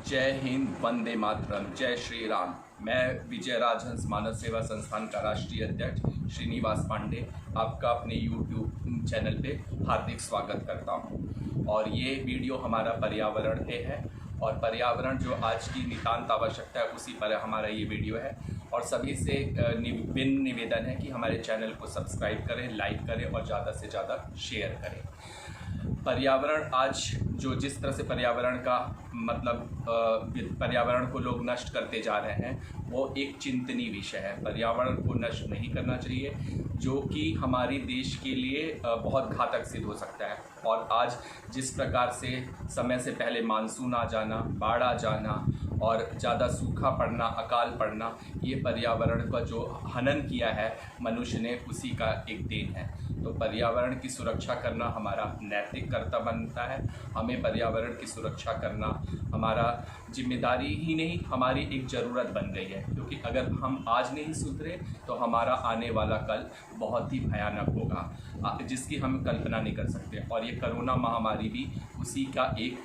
जय हिंद, वंदे मातरम, जय श्री राम। मैं विजय राजहंस मानव सेवा संस्थान का राष्ट्रीय अध्यक्ष श्रीनिवास पांडे आपका अपने YouTube चैनल पे हार्दिक स्वागत करता हूं। और ये वीडियो हमारा पर्यावरण पे है और पर्यावरण जो आज की नितांत आवश्यकता है उसी पर हमारा ये वीडियो है। और सभी से विनम्र निवेदन है कि हमारे चैनल को सब्सक्राइब करें, लाइक करें और ज़्यादा से ज़्यादा शेयर करें। पर्यावरण आज जो जिस तरह से पर्यावरण का पर्यावरण को लोग नष्ट करते जा रहे हैं वो एक चिंतनीय विषय है। पर्यावरण को नष्ट नहीं करना चाहिए, जो कि हमारे देश के लिए बहुत घातक सिद्ध हो सकता है। और आज जिस प्रकार से समय से पहले मानसून आ जाना, बाढ़ आ जाना और ज़्यादा सूखा पड़ना, अकाल पड़ना, ये पर्यावरण का जो हनन किया है मनुष्य ने, उसी का एक देन है। तो पर्यावरण की सुरक्षा करना हमारा नैतिक कर्तव्य बनता है। हमें पर्यावरण की सुरक्षा करना हमारा जिम्मेदारी ही नहीं, हमारी एक ज़रूरत बन गई है। क्योंकि अगर हम आज नहीं सुधरे तो हमारा आने वाला कल बहुत ही भयानक होगा, जिसकी हम कल्पना नहीं कर सकते। और ये कोरोना महामारी भी उसी का एक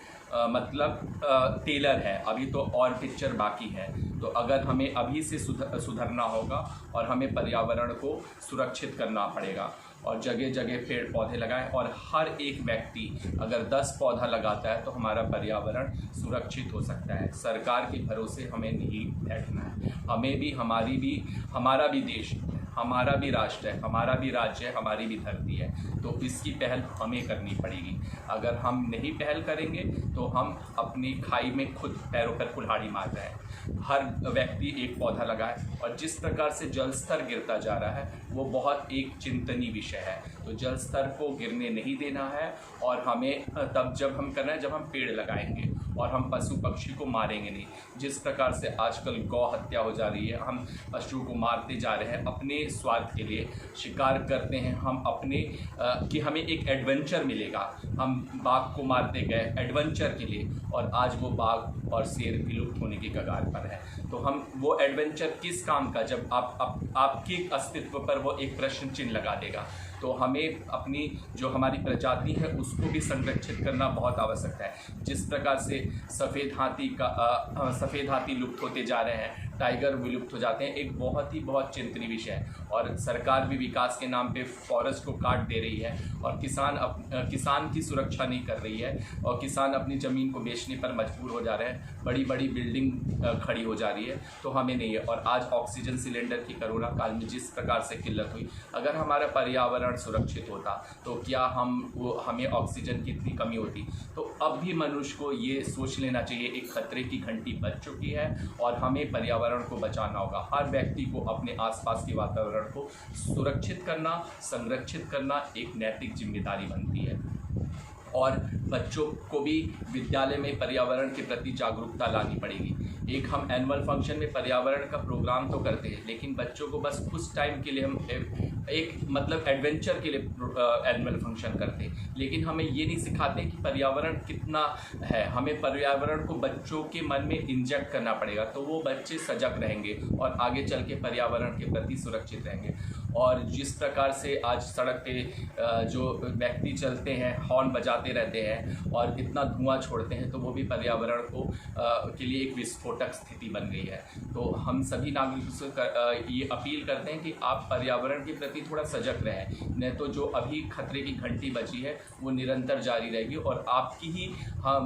टेलर है। अभी तो और पिक्चर बाकी है। तो अगर हमें अभी से सुधरना होगा और हमें पर्यावरण को सुरक्षित करना पड़ेगा और जगह जगह पेड़ पौधे लगाएं। और हर एक व्यक्ति अगर 10 पौधा लगाता है तो हमारा पर्यावरण सुरक्षित हो सकता है। सरकार के भरोसे हमें नहीं बैठना है। हमें भी, हमारा भी देश है, हमारा भी राष्ट्र है, हमारा भी राज्य है, हमारी भी धरती है। तो इसकी पहल हमें करनी पड़ेगी। अगर हम नहीं पहल करेंगे तो हम अपनी खाई में खुद पैरों पर कुल्हाड़ी मार रहे हैं। हर व्यक्ति एक पौधा लगाए। और जिस प्रकार से जल स्तर गिरता जा रहा है वो बहुत एक चिंतनीय विषय है। तो जल स्तर को गिरने नहीं देना है। और हमें तब जब हम करना है जब हम पेड़ लगाएंगे और हम पशु पक्षी को मारेंगे नहीं। जिस प्रकार से आजकल गौ हत्या हो जा रही है, हम पशु को मारते जा रहे हैं अपने स्वार्थ के लिए, शिकार करते हैं हम अपने कि हमें एक एडवेंचर मिलेगा। हम बाघ को मारते गए एडवेंचर के लिए और आज वो बाघ और शेर विलुप्त होने की कगार पर है। तो हम वो एडवेंचर किस काम का, जब आपके अस्तित्व पर वो एक प्रश्न चिन्ह लगा देगा। तो हमें अपनी जो हमारी प्रजाति है उसको भी संरक्षित करना बहुत आवश्यकता है। जिस प्रकार से सफ़ेद हाथी लुप्त होते जा रहे हैं, टाइगर विलुप्त हो जाते हैं, एक बहुत चिंतनीय विषय है। और सरकार भी विकास के नाम पे फॉरेस्ट को काट दे रही है और किसान की सुरक्षा नहीं कर रही है और किसान अपनी ज़मीन को बेचने पर मजबूर हो जा रहे हैं। बड़ी बड़ी बिल्डिंग खड़ी हो जा रही है। तो हमें नहीं है। और आज ऑक्सीजन सिलेंडर की कोरोना काल में जिस प्रकार से किल्लत हुई, अगर हमारा पर्यावरण सुरक्षित होता तो क्या हमें ऑक्सीजन की इतनी कमी होती। तो अब भी मनुष्य को ये सोच लेना चाहिए, एक खतरे की घंटी बज चुकी है और हमें पर्यावरण को बचाना होगा। हर व्यक्ति को अपने आसपास के वातावरण को सुरक्षित करना, संरक्षित करना एक नैतिक जिम्मेदारी बनती है। और बच्चों को भी विद्यालय में पर्यावरण के प्रति जागरूकता लानी पड़ेगी। एक हम एनुअल फंक्शन में पर्यावरण का प्रोग्राम तो करते हैं, लेकिन बच्चों को बस कुछ टाइम के लिए हम एक एडवेंचर के लिए एनुअल फंक्शन करते हैं, लेकिन हमें ये नहीं सिखाते कि पर्यावरण कितना है। हमें पर्यावरण को बच्चों के मन में इंजेक्ट करना पड़ेगा, तो वो बच्चे सजग रहेंगे और आगे चल के पर्यावरण के प्रति सुरक्षित रहेंगे। और जिस प्रकार से आज सड़क पे जो व्यक्ति चलते हैं, हॉर्न बजाते रहते हैं और इतना धुआं छोड़ते हैं, तो वो भी पर्यावरण को के लिए एक विस्फोटक स्थिति बन गई है। तो हम सभी नागरिकों से ये अपील करते हैं कि आप पर्यावरण के प्रति थोड़ा सजग रहें, नहीं तो जो अभी खतरे की घंटी बची है वो निरंतर जारी रहेगी और आपकी ही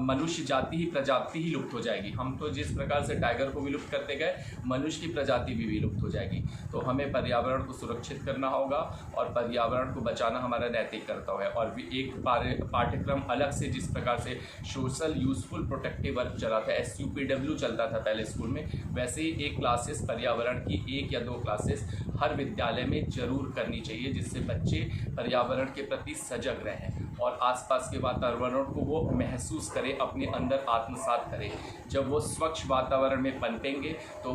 मनुष्य जाति ही प्रजाति ही लुप्त हो जाएगी। हम तो जिस प्रकार से टाइगर को विलुप्त करते गए, मनुष्य की प्रजाति भी विलुप्त हो जाएगी। तो हमें पर्यावरण को सुरक्षित करना होगा और पर्यावरण को बचाना हमारा नैतिक कर्तव्य है। और एक पाठ्यक्रम अलग से, जिस प्रकार से सोशल यूजफुल प्रोटेक्टिव वर्क चला था, SUPW चलता था पहले स्कूल में, वैसे ही एक क्लासेस पर्यावरण की 1 या 2 क्लासेस हर विद्यालय में जरूर करनी चाहिए, जिससे बच्चे पर्यावरण के प्रति सजग रहें और आसपास के वातावरण को वो महसूस करें, अपने अंदर आत्मसात करें। जब वो स्वच्छ वातावरण में पनपेंगे तो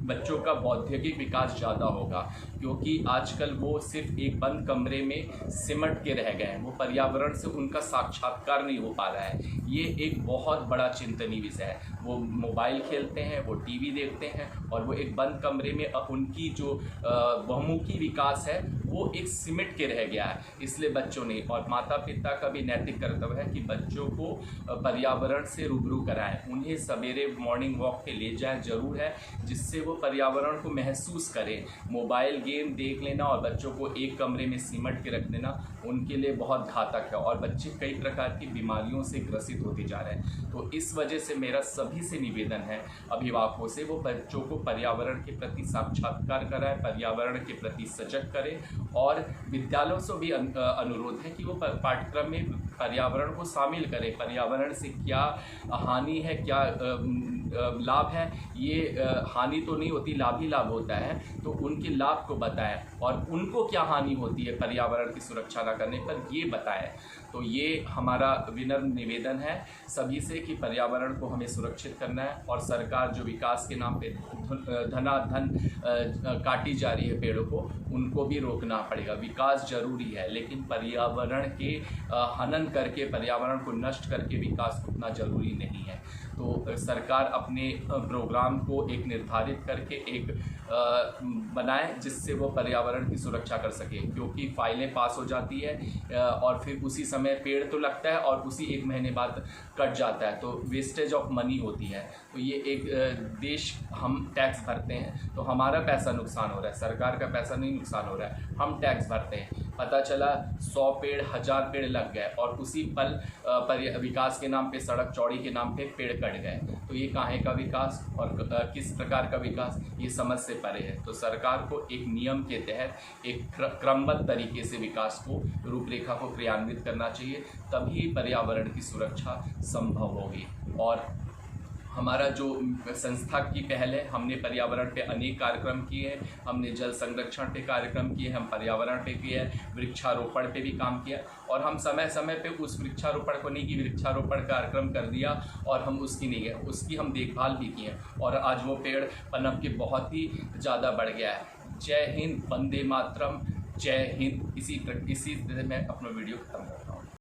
बच्चों का बौद्धिक विकास ज़्यादा होगा, क्योंकि आजकल वो सिर्फ एक बंद कमरे में सिमट के रह गए हैं। वो पर्यावरण से उनका साक्षात्कार नहीं हो पा रहा है। ये एक बहुत बड़ा चिंतनीय विषय है। वो मोबाइल खेलते हैं, वो टीवी देखते हैं और वो एक बंद कमरे में उनकी जो बहुमुखी विकास है वो एक सिमट के रह गया है। इसलिए बच्चों ने और माता पिता का भी नैतिक कर्तव्य है कि बच्चों को पर्यावरण से रूबरू कराएं, उन्हें सवेरे मॉर्निंग वॉक पे ले जाएं जरूर है, जिससे वो पर्यावरण को महसूस करें। मोबाइल गेम देख लेना और बच्चों को एक कमरे में सिमट के रख देना उनके लिए बहुत घातक है और बच्चे कई प्रकार की बीमारियों से ग्रसित होते जा रहे हैं। तो इस वजह से मेरा सभी से निवेदन है, अभिभावकों से, वो बच्चों को पर्यावरण के प्रति साक्षात्कार कराएं, पर्यावरण के प्रति सजग करें और विद्यालयों से भी अनुरोध है कि वो पाठ्यक्रम में पर्यावरण को शामिल करें। पर्यावरण से क्या हानि है, क्या लाभ है, ये हानि तो नहीं होती, लाभ ही लाभ होता है, तो उनके लाभ को बताएं और उनको क्या हानि होती है पर्यावरण की सुरक्षा न करने पर ये बताएं। तो ये हमारा विनम्र निवेदन है सभी से कि पर्यावरण को हमें सुरक्षित करना है और सरकार जो विकास के नाम पे धनाधन काटी जा रही है पेड़ों को, उनको भी रोकना पड़ेगा। विकास जरूरी है लेकिन पर्यावरण के हनन करके, पर्यावरण को नष्ट करके विकास उतना जरूरी नहीं है। तो सरकार अपने प्रोग्राम को एक निर्धारित करके एक बनाए जिससे वो पर्यावरण की सुरक्षा कर सके, क्योंकि फाइलें पास हो जाती है और फिर उसी समय पेड़ तो लगता है और उसी एक महीने बाद कट जाता है, तो वेस्टेज ऑफ मनी होती है। तो ये एक देश, हम टैक्स भरते हैं तो हमारा पैसा नुकसान हो रहा है, सरकार का पैसा नहीं नुकसान हो रहा है, हम टैक्स भरते हैं। पता चला 100 पेड़ 1000 पेड़ लग गए और उसी पल विकास के नाम पे, सड़क चौड़ी के नाम पे पेड़ कट गए, तो ये काहे का विकास और किस प्रकार का विकास, ये समझ से परे है। तो सरकार को एक नियम के तहत एक क्रमबद्ध तरीके से विकास को, रूपरेखा को क्रियान्वित करना चाहिए, तभी पर्यावरण की सुरक्षा संभव होगी। और हमारा जो संस्था की पहल है, हमने पर्यावरण पे अनेक कार्यक्रम किए हैं, हमने जल संरक्षण पे कार्यक्रम किए, हम पर्यावरण पे किए हैं, वृक्षारोपण पे भी काम किया और हम समय समय पे उस वृक्षारोपण को नहीं कि वृक्षारोपण कार्यक्रम कर दिया और हम उसकी नहीं गए, उसकी हम देखभाल भी की है और आज वो पेड़ पनप के बहुत ही ज़्यादा बढ़ गया है। जय हिंद, वंदे मातरम, जय हिंद। इसी तरह मैं अपना वीडियो खत्म करता हूँ।